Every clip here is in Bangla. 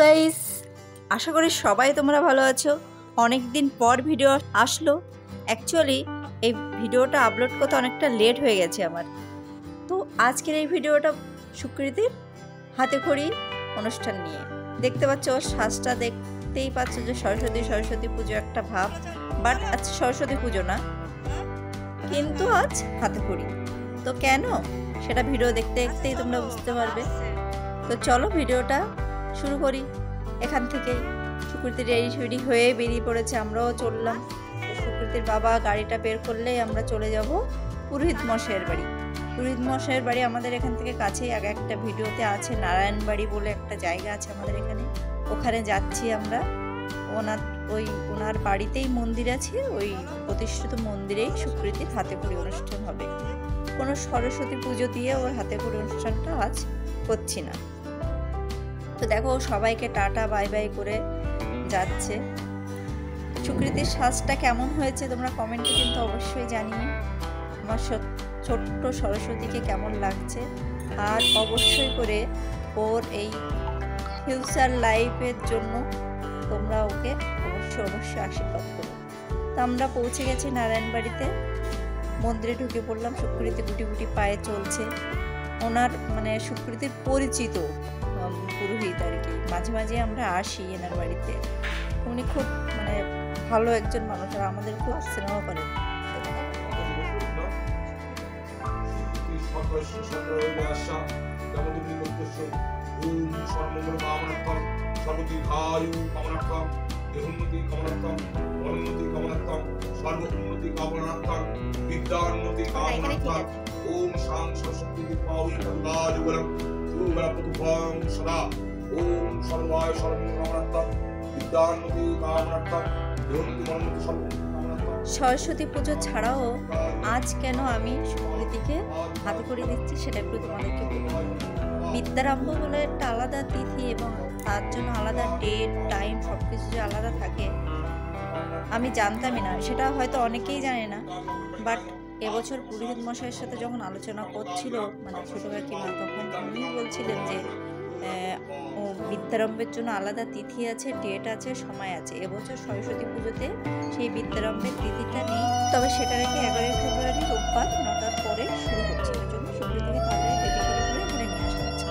গাইস, আশা করি সবাই তোমরা ভালো আছো। অনেক দিন পর ভিডিও আসলো। অ্যাকচুয়ালি এই ভিডিওটা আপলোড করতে অনেকটা লেট হয়ে গেছে আমার। তো আজকের এই ভিডিওটা সুকৃতির হাতে খড়ি অনুষ্ঠান নিয়ে। দেখতে পাচ্ছ ওর সাজটা, দেখতেই পাচ্ছ যে সরস্বতী পুজো একটা ভাব। বাট আজ সরস্বতী পুজো না, কিন্তু আজ হাতে খড়ি। তো কেন সেটা ভিডিও দেখতে দেখতেই তোমরা বুঝতে পারবে। তো চলো ভিডিওটা শুরু করি এখান থেকে। সুকৃতি রেডি হয়ে বেরিয়ে পড়েছে, আমরাও চললাম। সুকৃতির বাবা গাড়িটা বের করলেই আমরা চলে যাব পুরোহিত মশাইয়ের বাড়ি। পুরোহিত মশাইয়ের বাড়ি আমাদের এখান থেকে কাছেই, আগে একটা ভিডিওতে আছে নারায়ণবাড়ি বলে একটা জায়গা আছে আমাদের এখানে, ওখানে যাচ্ছি আমরা। ওনার বাড়িতেই মন্দির আছে, ওই প্রতিষ্ঠিত মন্দিরেই সুকৃতির হাতে খড়ি অনুষ্ঠান হবে। কোনো সরস্বতী পুজো দিয়ে ওর হাতে খড়ি অনুষ্ঠানটা আজ করছি না। তো দেখো সবাইকে টাটা বাই বাই করে যাচ্ছে। সুকৃতির সাজটা কেমন হয়েছে তোমরা কমেন্টে কিন্তু অবশ্যই জানিয়ে। আমার ছোট্ট সরস্বতীকে কেমন লাগছে, আর অবশ্যই করে ওর এই ফিউচার লাইফের জন্য তোমরা ওকে অবশ্যই আশীর্বাদ করো। তো আমরা পৌঁছে গেছি নারায়ণবাড়িতে, মন্দিরে ঢুকে পড়লাম। সুকৃতি গুটি গুটি পায়ে চলছে। ওনার সুকৃতির পরিচিত পুরোহিত আর কি, মাঝে মাঝে আমরা আসি এনার বাড়িতে। উনি খুব ভালো একজন মানুষ, আর আমাদের খুব স্নেহ করেন। সরস্বতী পুজো ছাড়াও আজ কেন আমি সুকৃতিকে হাতে খড়ি দিচ্ছি সেটা একটু তোমাদেরকে বলবো। বিদ্যারম্ভ বলে একটা আলাদা তিথি, এবং তার জন্য আলাদা ডেট টাইম সবকিছু যে আলাদা থাকে আমি জানতামই না, সেটা হয়তো অনেকেই জানে না। বাট এবছর পুরোহিত মশাইয়ের সাথে যখন আলোচনা করছিল ছোট কাকিমা, তখন উনি বলছিলেন যে বিদ্যারম্ভের জন্য আলাদা তিথি আছে, ডেট আছে, সময় আছে। এবছর সরস্বতী পুজোতে সেই বিদ্যারম্ভের তিথিটা নেই, তবে সেটা রেখে 11 ফেব্রুয়ারি রোববার 9টার পরে শুরু হচ্ছে। এই জন্য সুকৃতিকে তাড়াতাড়ি রেডি করে ঘুরে নিয়ে আসা হচ্ছে।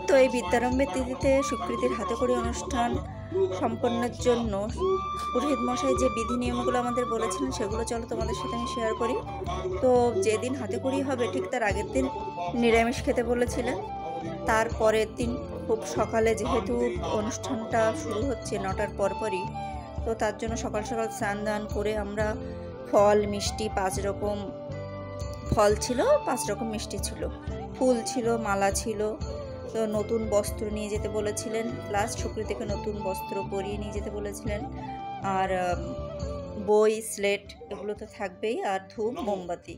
তো এই বিদ্যারম্ভের তিথিতে সুকৃতির হাতে খড়ি অনুষ্ঠান সম্পন্নের জন্য পুরোহিত মশাই যে বিধি নিয়মগুলো আমাদের বলেছিলেন সেগুলো চলো তোমাদের সাথে আমি শেয়ার করি। তো যেদিন হাতে খড়ি হবে ঠিক তার আগের দিন নিরামিষ খেতে বলেছিলেন। তার পরের দিন খুব সকালে, যেহেতু অনুষ্ঠানটা শুরু হচ্ছে 9টার পরপরই, তো তার জন্য সকাল সকাল স্নান দান করে আমরা ফল মিষ্টি 5 রকম ফল ছিল, 5 রকম মিষ্টি ছিল, ফুল ছিল, মালা ছিল। তো নতুন বস্ত্র নিয়ে যেতে বলেছিলেন, প্লাস সুকৃতিকে নতুন বস্ত্র পরিয়ে নিয়ে যেতে বলেছিলেন। আর বই স্লেট এগুলো তো থাকবেই, আর ধূপ মোমবাতি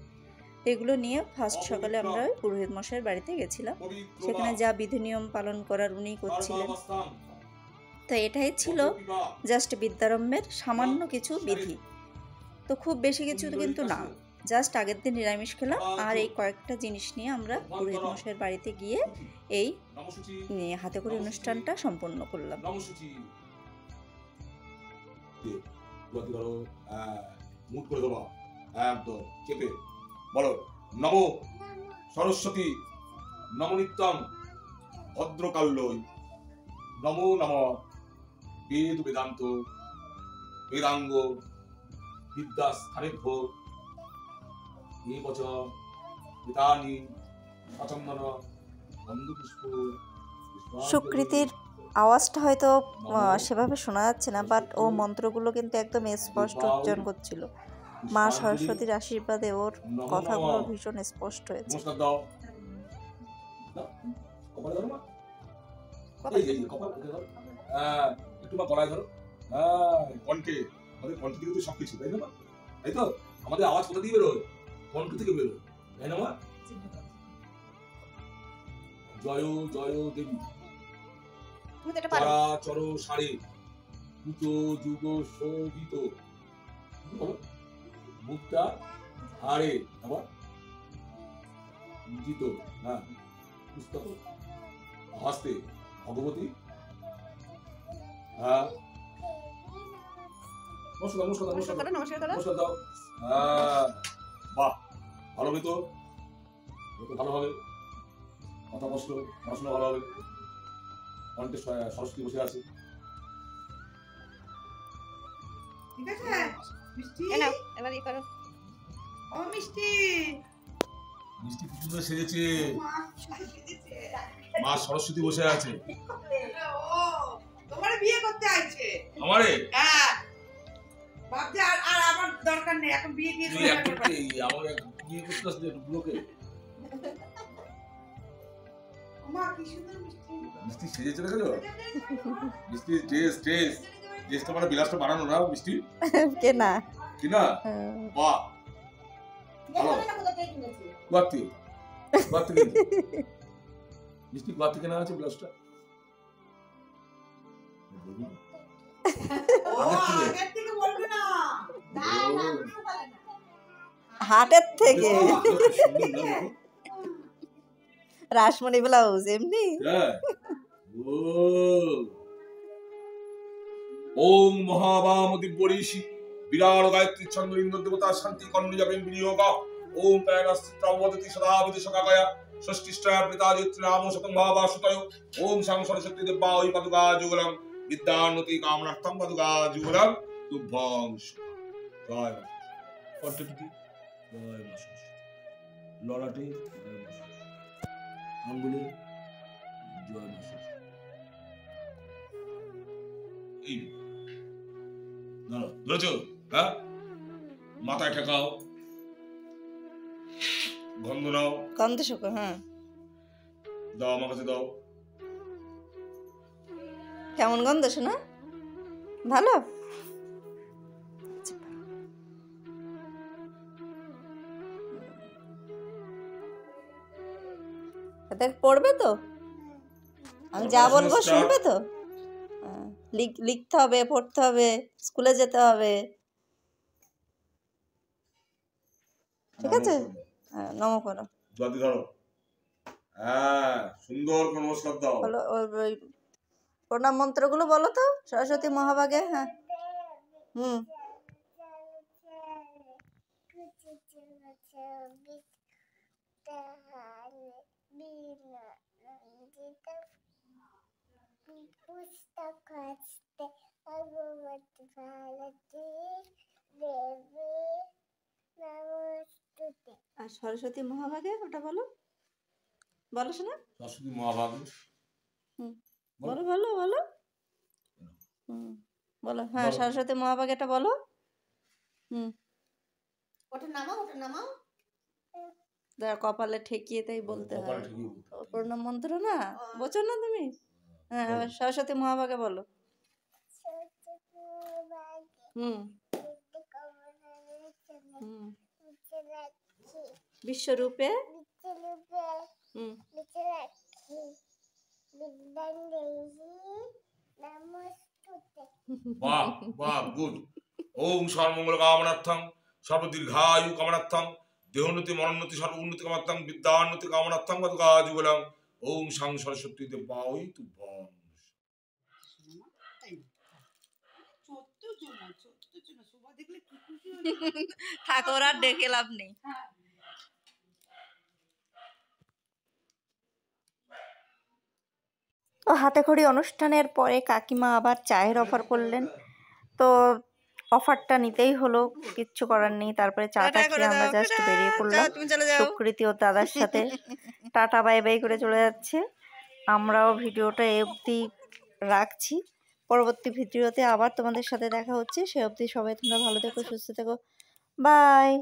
এগুলো নিয়ে ফার্স্ট সকালে আমরা পুরোহিত মশাইয়ের বাড়িতে গেছিলাম। সেখানে যা বিধি নিয়ম পালন করার উনিই করছিলেন। তো এটাই ছিল জাস্ট বিদ্যারম্ভের সামান্য কিছু বিধি, তো খুব বেশি কিছু কিন্তু না। জাস্ট আগের দিন নিরামিষ খেলাম, আর এই কয়েকটা জিনিস নিয়ে আমরা পুরোহিত মশাইয়ের বাড়িতে গিয়ে এই হাতে খড়ি অনুষ্ঠানটা সম্পন্ন করলাম। বলো নমো সরস্বতী, নমো নিত্যং ভদ্রকাল্যই, নমো নমঃ বেদ বেদান্ত বেদাঙ্গ বিদ্যাস্থানেভ্যো এই বছর পিতানি অচন্দন বন্ধুপুষ্প। সুকৃতির আওয়াজটা হয়তো সেভাবে শোনা যাচ্ছে না, বাট ও মন্ত্রগুলো কিন্তু একদম স্পষ্ট উচ্চারণ করছিল। মা সরস্বতীর আশীর্বাদে ওর কথাগুলো ভীষণ স্পষ্ট হয়েছে। নমস্কার দাও। কপালে ধরো মা। এই কপাল ধরো। একটু মা গলায় ধরো। কণ্ঠে, আমাদের কণ্ঠ থেকে তো সবকিছু, তাই না মা? তাই তো? আমাদের আওয়াজ কোথা দিয়ে বেরোয়? কণ্ঠ থেকে বেরোয়, তাই না মা? জয় জয় দেবী চর সারে কুচো যুগ শোভিত মুক্তা হারে আবার জিত, হ্যাঁ পুস্তক হস্তে ভগবতী, হ্যাঁ নমস্কার দাও। বাহ, ভালো হবে তো, ভালো হবে, কথা কষ্ট, পড়াশোনা ভালো হবে। কণ্ঠে সরস্বতী বসে আছে। ঠিক আছে মিষ্টি, এবার ই করো। ও মিষ্টি, মিষ্টি পুজো সেজেছে, মা সরস্বতী বসে আছে। ও তোমার বিয়ে করতে আইছে আমারে? হ্যাঁ ভাবছি আর আমার দরকার নেই, এখন বিয়ে দিয়ে তুই এখন আমাকে বিয়ে করতে আসলে একটু ব্লকে। মা কি সুন্দর মিষ্টি, মিষ্টি সেজেছে দেখো, মিষ্টি ড্রেসটা মানে বিলাসটা বানানো না মিষ্টি কেনা কিনা। বাহ ভালো, বাতি মিষ্টি বাতি কেনা আছে বিলাসটা। ও আগের থেকে বলবে না, হাটের থেকে রাসমণি ব্লাউজ এমনি। ওম মহাবাম দিব্য ঋষি বিরাট গায়ত্রী চন্দ্র ইন্দ্র দেবতা শান্তি কর্ণ যাবেন বিনিয়োগ। ওম প্রাণাস্ত্রাবতী সদাবতী সকাগয়া ষষ্ঠিষ্ঠা পিতাজিত্র নাম শতং ভাবা সুতয়। ওম সাং সরস্বতী দেব্বা ওই পাদুকা যুগলম বিদ্যান্নতি কামনার্থম পাদুকা যুগলম তুভ্যং। জয় মা কণ্ঠটি জয় মা সরস্বতী, ললাটে জয় মা সরস্বতী, আঙ্গুলে জয় মা সরস্বতী। এই ধরো, ধরেছো? হ্যাঁ, মাথায় ঠেকাও, গন্ধ নাও, গন্ধ শুকো। হ্যাঁ দাও আমার কাছে দাও। কেমন গন্ধ শোনা? ভালো? দেখ পড়বে তো, আমি যা বলবো শুনবে তো? লিখতে হবে, পড়তে হবে, স্কুলে যেতে হবে, ঠিক আছে? নম করো, জলদি ধরো। হ্যাঁ সুন্দর করে নমস্কার দাও। বলো ওই প্রণাম মন্ত্রগুলো বলো তো সরস্বতী মহাভাগে। হ্যাঁ আর সরস্বতী মহাভাগে ওটা বলো, বলো শোনা। সরস্বতী মহাভাগে বলো বলো বলো বলো। হ্যাঁ সরস্বতী মহাভাগে এটা বলো। ওটা নামাও, ওটা নামাও, কপালে ঠেকিয়ে তাই বলতে হয়, প্রণাম মন্ত্র না, বোঝো না তুমি? হ্যাঁ সরস্বতী মহাভাগে বলো। বিশ্বরূপে বাহ বাহ, গুড। ওম সর্বমঙ্গল কামনার্থং সর্বদীর্ঘায়ু কামনার্থং দেহোন্নতি মনোন্নতি সর্ব উন্নতি কামনার্থং বিদ্যান্নতি কামনার্থং পাদুকা যুগলং। ওম সাং সরস্বতী দেব্বা ওই তুভ্যং। ঠাকুর আর ডেকে লাভ নেই। তো হাতে খড়ি অনুষ্ঠানের পরে কাকিমা আবার চায়ের অফার করলেন, তো অফারটা নিতেই হলো, কিচ্ছু করার নেই। তারপরে চাটা খেয়ে আমরা জাস্ট বেরিয়ে পড়লাম সুকৃতি ও দাদার সাথে। টাটা বাই বাই করে চলে যাচ্ছে। আমরাও ভিডিওটা অবধি রাখছি। পরবর্তী ভিডিওতে আবার তোমাদের সাথে দেখা হচ্ছে। সে অবধি সবাই তোমরা ভালো থেকো, সুস্থ থেকো। বাই।